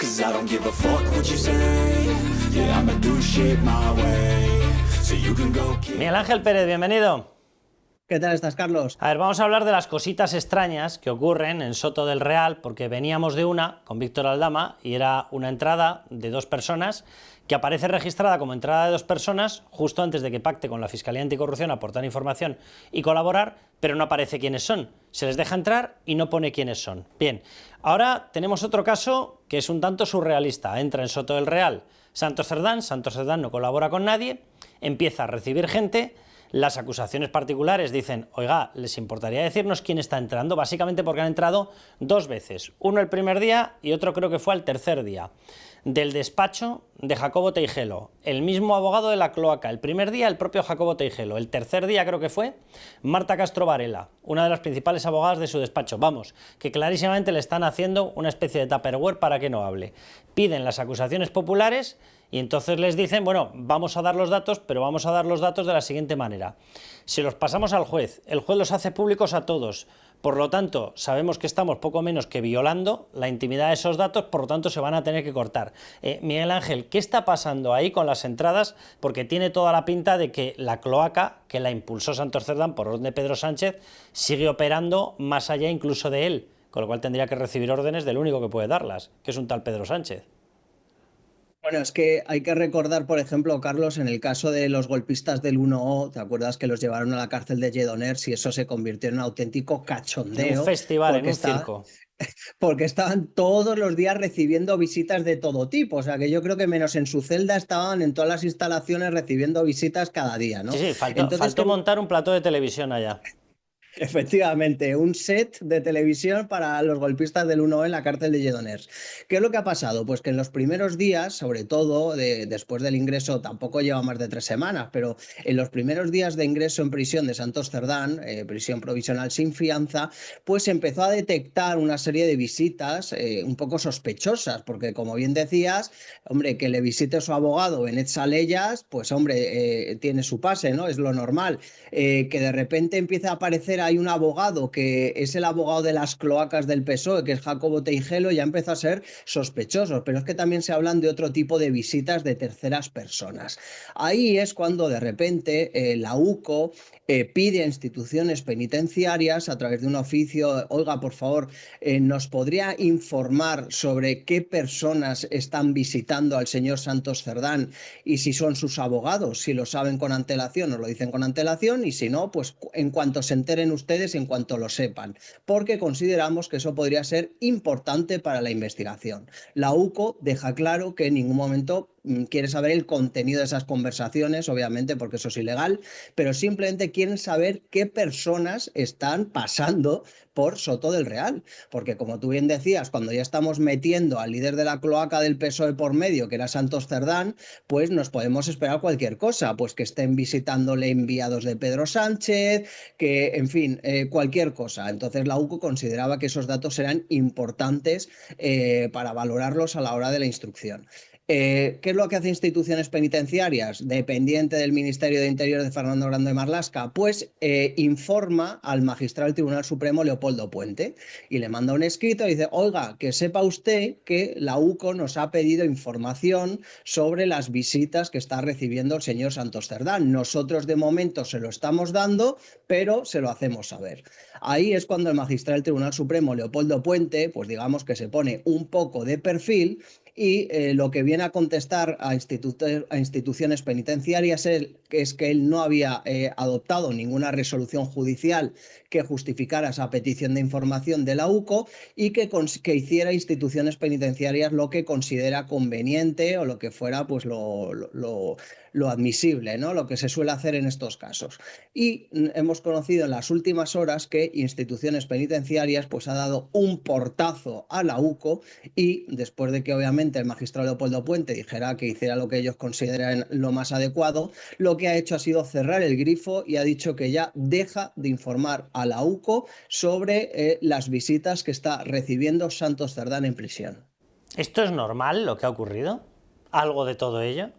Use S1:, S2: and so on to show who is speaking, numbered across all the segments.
S1: 'cause I don't give a fuck what you say. Yeah, I'ma do shit my way. So you can go kill.
S2: Miguel Ángel Pérez, bienvenido.
S3: ¿Qué tal estás, Carlos?
S2: A ver, vamos a hablar de las cositas extrañas que ocurren en Soto del Real, porque veníamos de una con Víctor Aldama y era una entrada de 2 personas que aparece registrada como entrada de 2 personas justo antes de que pacte con la Fiscalía Anticorrupción aportar información y colaborar, pero no aparece quiénes son. Se les deja entrar y no pone quiénes son. Bien, ahora tenemos otro caso que es un tanto surrealista. Entra en Soto del Real Santos Cerdán no colabora con nadie, empieza a recibir gente. Las acusaciones particulares dicen, oiga, ¿les importaría decirnos quién está entrando? Básicamente porque han entrado 2 veces, uno el primer día y otro creo que fue al tercer día. Del despacho de Jacobo Teijelo, el mismo abogado de la cloaca, el primer día el propio Jacobo Teijelo, el tercer día creo que fue Marta Castro Varela, una de las principales abogadas de su despacho, vamos, que clarísimamente le están haciendo una especie de tupperware para que no hable. Piden las acusaciones populares y entonces les dicen, bueno, vamos a dar los datos, pero vamos a dar los datos de la siguiente manera. Se los pasamos al juez, el juez los hace públicos a todos, por lo tanto, sabemos que estamos poco menos que violando la intimidad de esos datos, por lo tanto se van a tener que cortar. Miguel Ángel, ¿qué está pasando ahí con las entradas? Porque tiene toda la pinta de que la cloaca, que la impulsó Santos Cerdán por orden de Pedro Sánchez, sigue operando más allá incluso de él, con lo cual tendría que recibir órdenes del único que puede darlas, que es un tal Pedro Sánchez.
S3: Bueno, es que hay que recordar, por ejemplo, Carlos, en el caso de los golpistas del 1O, ¿te acuerdas que los llevaron a la cárcel de Lledoners y eso se convirtió en un auténtico cachondeo?
S2: En un festival, en un circo.
S3: Porque estaban todos los días recibiendo visitas de todo tipo, o sea que yo creo que menos en su celda estaban en todas las instalaciones recibiendo visitas cada día, ¿no?
S2: Sí, faltó montar un plató de televisión allá.
S3: Efectivamente, un set de televisión para los golpistas del 1O en la cárcel de Lledoners. ¿Qué es lo que ha pasado? Pues que en los primeros días, sobre todo después del ingreso, tampoco lleva más de 3 semanas, pero en los primeros días de ingreso en prisión de Santos Cerdán, prisión provisional sin fianza, pues empezó a detectar una serie de visitas un poco sospechosas, porque como bien decías, hombre, que le visite su abogado Benet Salellas, pues hombre, tiene su pase, ¿no? Es lo normal. Que de repente empieza a aparecer hay un abogado que es el abogado de las cloacas del PSOE, que es Jacobo Teijelo, ya empezó a ser sospechoso, pero es que también se hablan de otro tipo de visitas de terceras personas. Ahí es cuando de repente la UCO pide a instituciones penitenciarias a través de un oficio, oiga, por favor, ¿nos podría informar sobre qué personas están visitando al señor Santos Cerdán y si son sus abogados? Si lo saben con antelación, nos lo dicen con antelación, y si no, pues en cuanto se enteren ustedes, en cuanto lo sepan, porque consideramos que eso podría ser importante para la investigación. La UCO deja claro que en ningún momento quiere saber el contenido de esas conversaciones, obviamente porque eso es ilegal, pero simplemente quieren saber qué personas están pasando por Soto del Real, porque como tú bien decías, cuando ya estamos metiendo al líder de la cloaca del PSOE por medio, que era Santos Cerdán, pues nos podemos esperar cualquier cosa, pues que estén visitándole enviados de Pedro Sánchez, que en fin, cualquier cosa. Entonces la UCO consideraba que esos datos eran importantes para valorarlos a la hora de la instrucción. ¿Qué es lo que hace instituciones penitenciarias? Dependiente del Ministerio de Interior de Fernando Grande Marlaska, pues informa al magistrado del Tribunal Supremo Leopoldo Puente y le manda un escrito y dice, oiga, que sepa usted que la UCO nos ha pedido información sobre las visitas que está recibiendo el señor Santos Cerdán. Nosotros de momento se lo estamos dando, pero se lo hacemos saber. Ahí es cuando el magistrado del Tribunal Supremo Leopoldo Puente, pues digamos que se pone un poco de perfil y lo que viene a contestar a instituciones penitenciarias es que él no había adoptado ninguna resolución judicial que justificara esa petición de información de la UCO y que hiciera instituciones penitenciarias lo que considera conveniente o lo que fuera pues lo admisible, ¿no? Lo que se suele hacer en estos casos. Y hemos conocido en las últimas horas que instituciones penitenciarias pues ha dado un portazo a la UCO y después de que obviamente el magistrado Leopoldo Puente dijera que hiciera lo que ellos consideran lo más adecuado, lo que ha hecho ha sido cerrar el grifo y ha dicho que ya deja de informar a la UCO sobre las visitas que está recibiendo Santos Cerdán en prisión.
S2: ¿Esto es normal lo que ha ocurrido? ¿Algo de todo ello?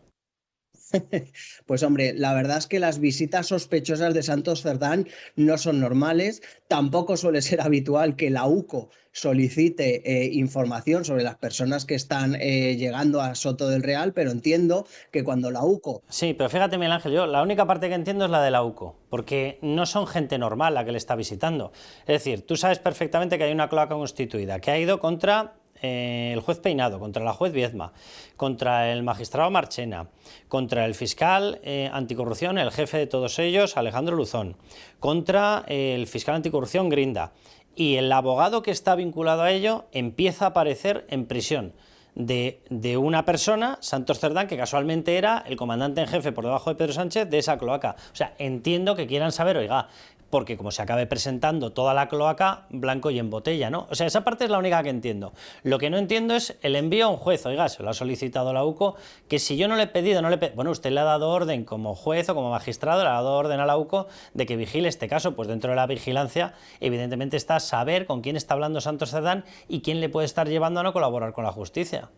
S3: Pues hombre, la verdad es que las visitas sospechosas de Santos Cerdán no son normales. Tampoco suele ser habitual que la UCO solicite información sobre las personas que están llegando a Soto del Real, pero entiendo que cuando la UCO...
S2: Sí, pero fíjate, Miguel Ángel, yo la única parte que entiendo es la de la UCO, porque no son gente normal la que le está visitando. Es decir, tú sabes perfectamente que hay una cloaca constituida, que ha ido contra el juez Peinado, contra la juez Viezma, contra el magistrado Marchena, contra el fiscal anticorrupción, el jefe de todos ellos, Alejandro Luzón, contra el fiscal anticorrupción Grinda. Y el abogado que está vinculado a ello empieza a aparecer en prisión de una persona, Santos Cerdán, que casualmente era el comandante en jefe por debajo de Pedro Sánchez de esa cloaca. O sea, entiendo que quieran saber, oiga, porque como se acabe presentando toda la cloaca, blanco y en botella, ¿no? O sea, esa parte es la única que entiendo. Lo que no entiendo es el envío a un juez, oiga, se lo ha solicitado la UCO, que si yo no le he pedido, bueno, usted le ha dado orden como juez o como magistrado, le ha dado orden a la UCO de que vigile este caso, pues dentro de la vigilancia, evidentemente está saber con quién está hablando Santos Cerdán y quién le puede estar llevando a no colaborar con la justicia.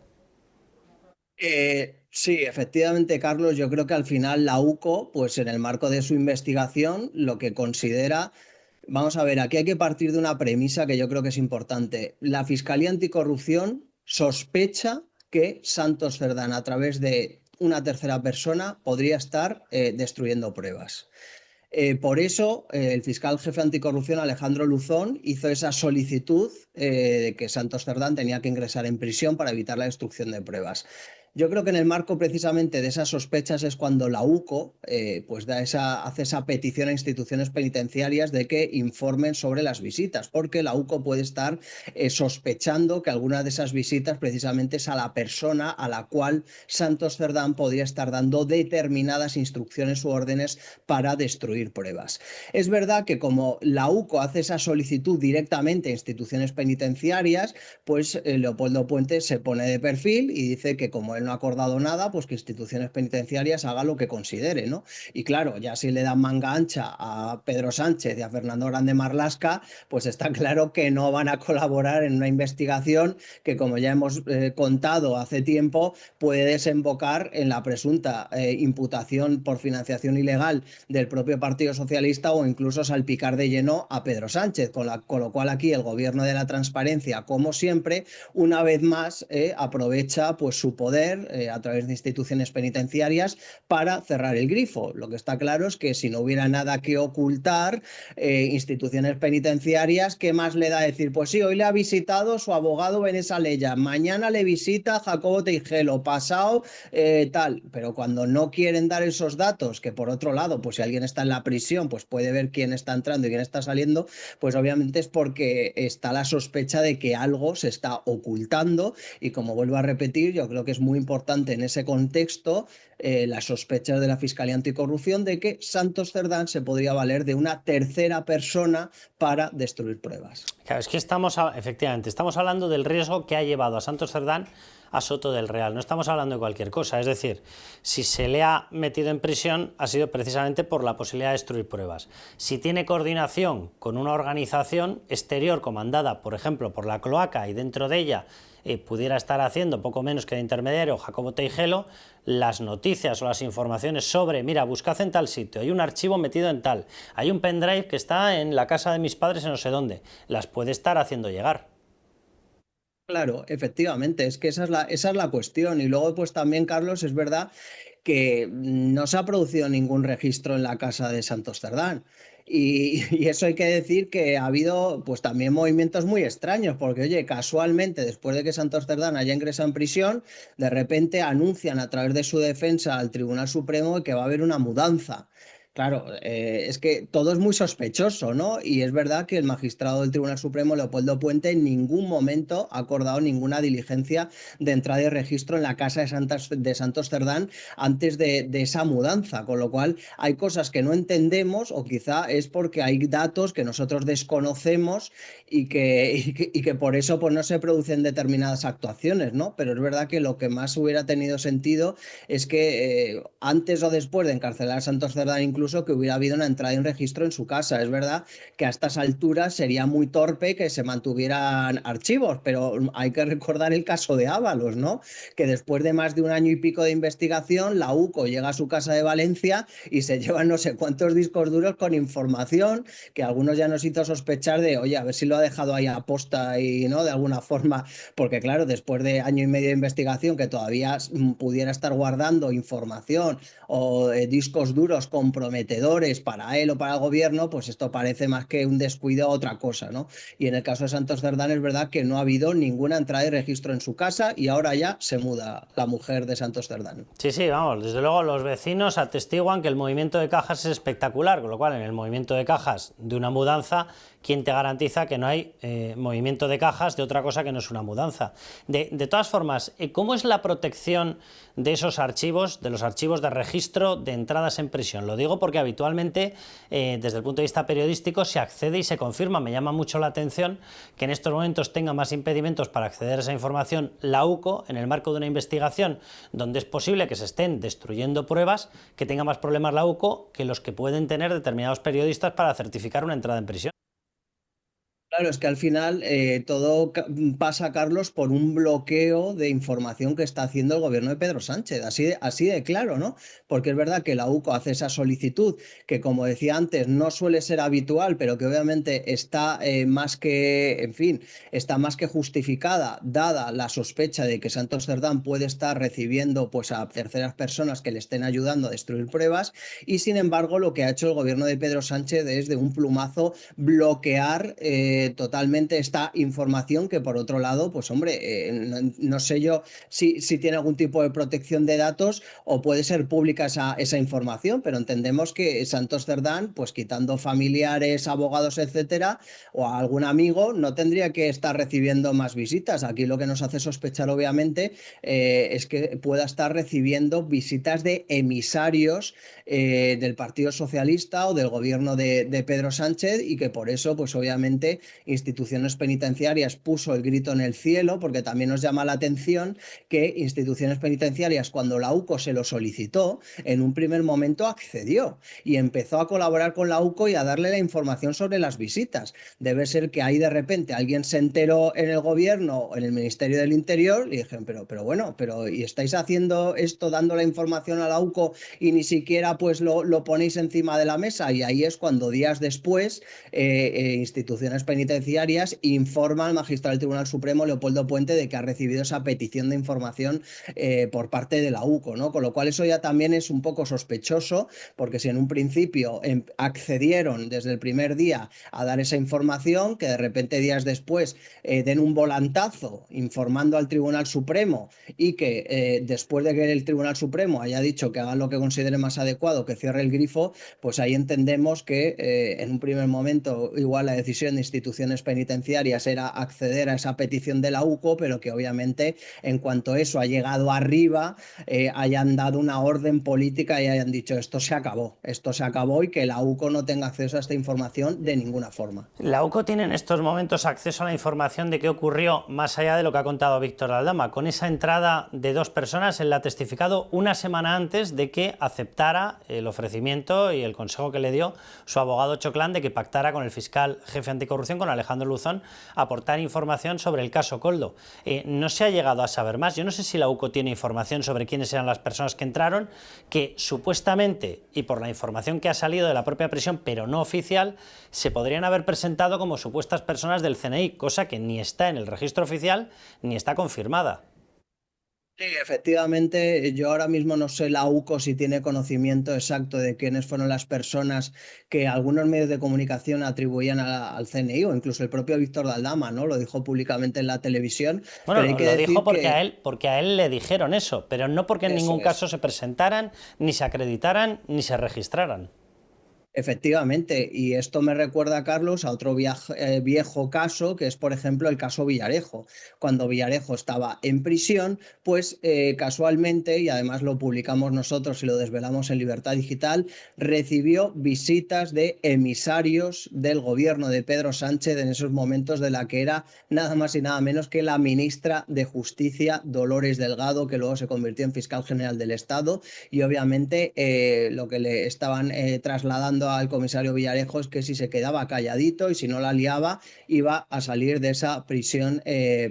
S3: Sí, efectivamente, Carlos, yo creo que al final la UCO, pues en el marco de su investigación, lo que considera, vamos a ver, aquí hay que partir de una premisa que yo creo que es importante. La Fiscalía Anticorrupción sospecha que Santos Cerdán, a través de una tercera persona, podría estar destruyendo pruebas. Por eso, el fiscal jefe anticorrupción, Alejandro Luzón, hizo esa solicitud de que Santos Cerdán tenía que ingresar en prisión para evitar la destrucción de pruebas. Yo creo que en el marco precisamente de esas sospechas es cuando la UCO pues hace esa petición a instituciones penitenciarias de que informen sobre las visitas, porque la UCO puede estar sospechando que alguna de esas visitas precisamente es a la persona a la cual Santos Cerdán podría estar dando determinadas instrucciones u órdenes para destruir pruebas. Es verdad que como la UCO hace esa solicitud directamente a instituciones penitenciarias, pues Leopoldo Puente se pone de perfil y dice que como él no ha acordado nada, pues que instituciones penitenciarias haga lo que considere, ¿no? Y claro, ya si le dan manga ancha a Pedro Sánchez y a Fernando Grande Marlasca, pues está claro que no van a colaborar en una investigación que, como ya hemos contado hace tiempo, puede desembocar en la presunta imputación por financiación ilegal del propio Partido Socialista o incluso salpicar de lleno a Pedro Sánchez, con lo cual aquí el gobierno de la transparencia, como siempre, una vez más aprovecha pues su poder a través de instituciones penitenciarias para cerrar el grifo. Lo que está claro es que si no hubiera nada que ocultar, instituciones penitenciarias, ¿qué más le da decir? Pues sí, hoy le ha visitado su abogado Benessa Leya, mañana le visita Jacobo Teijelo, pasado tal, pero cuando no quieren dar esos datos, que por otro lado, pues si alguien está en la prisión, pues puede ver quién está entrando y quién está saliendo, pues obviamente es porque está la sospecha de que algo se está ocultando y como vuelvo a repetir, yo creo que es muy importante en ese contexto las sospechas de la Fiscalía Anticorrupción de que Santos Cerdán se podría valer de una tercera persona para destruir pruebas.
S2: Claro, es que efectivamente, estamos hablando del riesgo que ha llevado a Santos Cerdán a Soto del Real. No estamos hablando de cualquier cosa. Es decir, si se le ha metido en prisión ha sido precisamente por la posibilidad de destruir pruebas. Si tiene coordinación con una organización exterior comandada, por ejemplo, por la cloaca y dentro de ella pudiera estar haciendo poco menos que de intermediario Jacobo Teijelo, las noticias o las informaciones sobre, mira, buscad en tal sitio, hay un archivo metido en tal, hay un pendrive que está en la casa de mis padres en no sé dónde, las puede estar haciendo llegar.
S3: Claro, efectivamente, es que esa es la cuestión. Y luego, pues también, Carlos, es verdad que no se ha producido ningún registro en la casa de Santos Cerdán. Y eso hay que decir que ha habido pues también movimientos muy extraños, porque oye, casualmente después de que Santos Cerdán haya ingresado en prisión, de repente anuncian a través de su defensa al Tribunal Supremo que va a haber una mudanza. Claro, es que todo es muy sospechoso, ¿no? Y es verdad que el magistrado del Tribunal Supremo, Leopoldo Puente, en ningún momento ha acordado ninguna diligencia de entrada y registro en la casa de Santos Cerdán antes de esa mudanza, con lo cual hay cosas que no entendemos o quizá es porque hay datos que nosotros desconocemos y que por eso pues, no se producen determinadas actuaciones, ¿no? Pero es verdad que lo que más hubiera tenido sentido es que antes o después de encarcelar a Santos Cerdán, incluso incluso que hubiera habido una entrada y un registro en su casa. Es verdad que a estas alturas sería muy torpe que se mantuvieran archivos, pero hay que recordar el caso de Ábalos, ¿no? Que después de más de un año y pico de investigación, la UCO llega a su casa de Valencia y se llevan no sé cuántos discos duros con información que algunos ya nos hizo sospechar de, oye, a ver si lo ha dejado ahí a posta y, ¿no? De alguna forma, porque claro, después de año y medio de investigación que todavía pudiera estar guardando información o discos duros comprometedores para él o para el gobierno, pues esto parece más que un descuido a otra cosa, ¿no? Y en el caso de Santos Cerdán es verdad que no ha habido ninguna entrada y registro en su casa y ahora ya se muda la mujer de Santos Cerdán.
S2: Sí, sí, vamos, desde luego los vecinos atestiguan que el movimiento de cajas es espectacular, con lo cual en el movimiento de cajas de una mudanza, ¿quién te garantiza que no hay movimiento de cajas de otra cosa que no es una mudanza? De todas formas, ¿cómo es la protección de esos archivos, de los archivos de registro de entradas en prisión? Lo digo porque habitualmente, desde el punto de vista periodístico, se accede y se confirma. Me llama mucho la atención que en estos momentos tenga más impedimentos para acceder a esa información la UCO, en el marco de una investigación donde es posible que se estén destruyendo pruebas, que tenga más problemas la UCO que los que pueden tener determinados periodistas para certificar una entrada en prisión.
S3: Claro, es que al final todo pasa, Carlos, por un bloqueo de información que está haciendo el gobierno de Pedro Sánchez, así de claro, ¿no? Porque es verdad que la UCO hace esa solicitud que, como decía antes, no suele ser habitual, pero que obviamente está más que, en fin, está más que justificada, dada la sospecha de que Santos Cerdán puede estar recibiendo pues a terceras personas que le estén ayudando a destruir pruebas, y sin embargo lo que ha hecho el gobierno de Pedro Sánchez es de un plumazo bloquear totalmente esta información que, por otro lado, pues hombre, no sé yo si tiene algún tipo de protección de datos o puede ser pública esa información, pero entendemos que Santos Cerdán, pues quitando familiares, abogados, etcétera, o a algún amigo, no tendría que estar recibiendo más visitas. Aquí lo que nos hace sospechar, obviamente, es que pueda estar recibiendo visitas de emisarios del Partido Socialista o del gobierno de Pedro Sánchez, y que por eso, pues obviamente, instituciones penitenciarias puso el grito en el cielo, porque también nos llama la atención que instituciones penitenciarias, cuando la UCO se lo solicitó, en un primer momento accedió y empezó a colaborar con la UCO y a darle la información sobre las visitas. Debe ser que ahí de repente alguien se enteró en el gobierno o en el Ministerio del Interior y dijeron, pero bueno, ¿y estáis haciendo esto, dando la información a la UCO y ni siquiera pues lo ponéis encima de la mesa? Y ahí es cuando días después instituciones penitenciarias informa al magistrado del Tribunal Supremo, Leopoldo Puente, de que ha recibido esa petición de información por parte de la UCO, ¿no? Con lo cual eso ya también es un poco sospechoso, porque si en un principio accedieron desde el primer día a dar esa información, que de repente días después den un volantazo informando al Tribunal Supremo y que después de que el Tribunal Supremo haya dicho que hagan lo que considere más adecuado, que cierre el grifo, pues ahí entendemos que en un primer momento igual la decisión de instituciones penitenciarias era acceder a esa petición de la UCO, pero que obviamente en cuanto eso ha llegado arriba, hayan dado una orden política y hayan dicho esto se acabó y que la UCO no tenga acceso a esta información de ninguna forma.
S2: La UCO tiene en estos momentos acceso a la información de qué ocurrió más allá de lo que ha contado Víctor Aldama. Con esa entrada de 2 personas, él la ha testificado una semana antes de que aceptara el ofrecimiento y el consejo que le dio su abogado Choclán de que pactara con el fiscal jefe anticorrupción, con Alejandro Luzón, aportar información sobre el caso Koldo. No se ha llegado a saber más. Yo no sé si la UCO tiene información sobre quiénes eran las personas que entraron, que supuestamente, y por la información que ha salido de la propia prisión, pero no oficial, se podrían haber presentado como supuestas personas del CNI, cosa que ni está en el registro oficial ni está confirmada.
S3: Sí, efectivamente, yo ahora mismo no sé la UCO si tiene conocimiento exacto de quiénes fueron las personas que algunos medios de comunicación atribuían al CNI, o incluso el propio Víctor Aldama, ¿no? Lo dijo públicamente en la televisión.
S2: Bueno,
S3: pero hay que
S2: lo
S3: decir
S2: dijo porque,
S3: que
S2: porque a él le dijeron eso, pero no porque en
S3: eso
S2: ningún
S3: es.
S2: caso se presentaran, ni se acreditaran, ni se registraran.
S3: Efectivamente, y esto me recuerda, Carlos, a otro viejo caso, que es, por ejemplo, el caso Villarejo. Cuando Villarejo estaba en prisión, pues casualmente, y además lo publicamos nosotros y lo desvelamos en Libertad Digital, recibió visitas de emisarios del gobierno de Pedro Sánchez en esos momentos, de la que era nada más y nada menos que la ministra de Justicia, Dolores Delgado, que luego se convirtió en fiscal general del Estado, y obviamente lo que le estaban trasladando al comisario Villarejo es que si se quedaba calladito y si no la liaba, iba a salir de esa prisión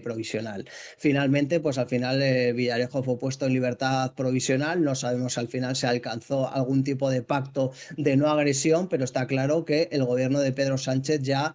S3: provisional. Finalmente, pues al final Villarejo fue puesto en libertad provisional. No sabemos si al final se alcanzó algún tipo de pacto de no agresión, pero está claro que el gobierno de Pedro Sánchez ya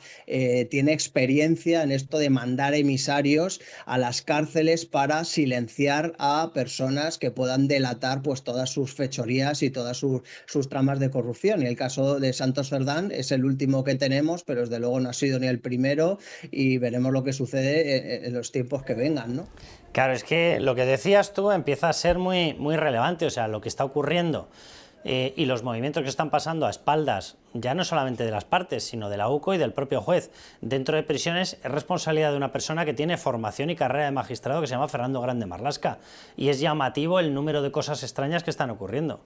S3: tiene experiencia en esto de mandar emisarios a las cárceles para silenciar a personas que puedan delatar pues todas sus fechorías y todas sus tramas de corrupción. Y el caso de Santos Cerdán es el último que tenemos, pero desde luego no ha sido ni el primero, y veremos lo que sucede en los tiempos que vengan, ¿no?
S2: Claro, es que lo que decías tú empieza a ser muy, muy relevante, o sea, lo que está ocurriendo y los movimientos que están pasando a espaldas, ya no solamente de las partes, sino de la UCO y del propio juez, dentro de prisiones, es responsabilidad de una persona que tiene formación y carrera de magistrado, que se llama Fernando Grande Marlaska, y es llamativo el número de cosas extrañas que están ocurriendo.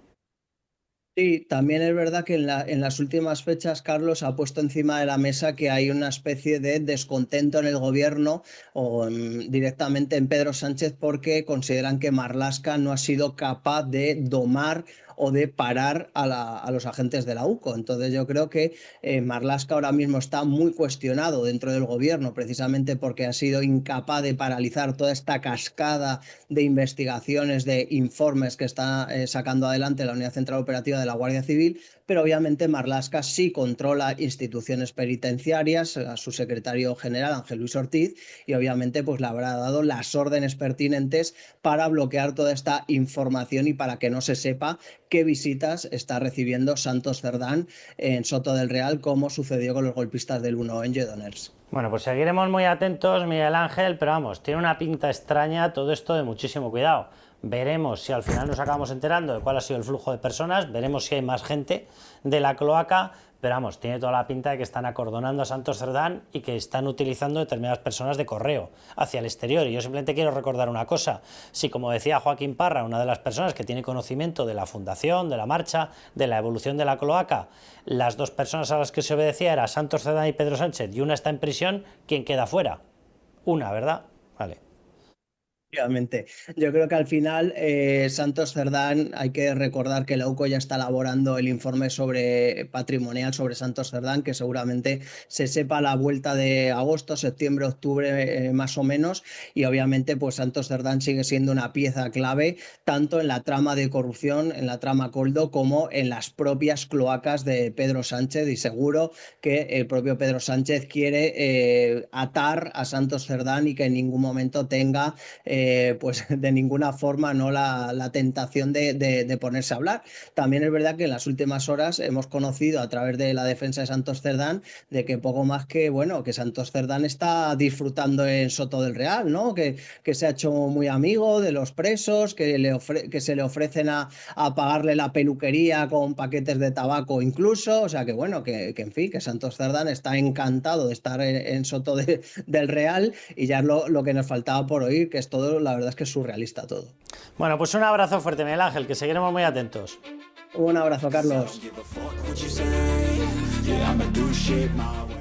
S3: Sí, también es verdad que en las últimas fechas Carlos ha puesto encima de la mesa que hay una especie de descontento en el gobierno o directamente en Pedro Sánchez, porque consideran que Marlaska no ha sido capaz de domar o de parar a los agentes de la UCO. Entonces yo creo que Marlaska ahora mismo está muy cuestionado dentro del gobierno, precisamente porque ha sido incapaz de paralizar toda esta cascada de investigaciones, de informes que está sacando adelante la Unidad Central Operativa de la Guardia Civil, pero obviamente Marlaska sí controla instituciones penitenciarias, a su secretario general Ángel Luis Ortiz, y obviamente pues le habrá dado las órdenes pertinentes para bloquear toda esta información y para que no se sepa qué visitas está recibiendo Santos Cerdán en Soto del Real, como sucedió con los golpistas del 1 en Lledoners.
S2: Bueno, pues seguiremos muy atentos, Miguel Ángel, pero vamos, tiene una pinta extraña todo esto, de muchísimo cuidado. Veremos si al final nos acabamos enterando de cuál ha sido el flujo de personas, veremos si hay más gente de la cloaca, pero vamos, tiene toda la pinta de que están acordonando a Santos Cerdán y que están utilizando determinadas personas de correo hacia el exterior. Y yo simplemente quiero recordar una cosa: si, como decía Joaquín Parra, una de las personas que tiene conocimiento de la fundación, de la marcha, de la evolución de la cloaca, las dos personas a las que se obedecía eran Santos Cerdán y Pedro Sánchez, y una está en prisión, ¿quién queda fuera? Una, ¿verdad? Vale.
S3: Efectivamente. Yo creo que al final Santos Cerdán, hay que recordar que la UCO ya está elaborando el informe sobre patrimonial sobre Santos Cerdán, que seguramente se sepa a la vuelta de agosto, septiembre, octubre más o menos, y obviamente pues Santos Cerdán sigue siendo una pieza clave tanto en la trama de corrupción, en la trama Coldo, como en las propias cloacas de Pedro Sánchez, y seguro que el propio Pedro Sánchez quiere atar a Santos Cerdán y que en ningún momento tenga pues de ninguna forma no la tentación de ponerse a hablar. También es verdad que en las últimas horas hemos conocido a través de la defensa de Santos Cerdán de que poco más que, bueno, que Santos Cerdán está disfrutando en Soto del Real, ¿no? Que se ha hecho muy amigo de los presos, que se le ofrecen a pagarle la peluquería con paquetes de tabaco incluso, o sea que bueno, que en fin, que Santos Cerdán está encantado de estar en Soto del Real, y ya es lo que nos faltaba por oír, que es todo, la verdad es que es surrealista todo.
S2: Bueno, pues un abrazo fuerte, Miguel Ángel, que seguiremos muy atentos.
S3: Un abrazo, Carlos.
S1: Give a fuck what you say. Yeah, I'ma do shit my way.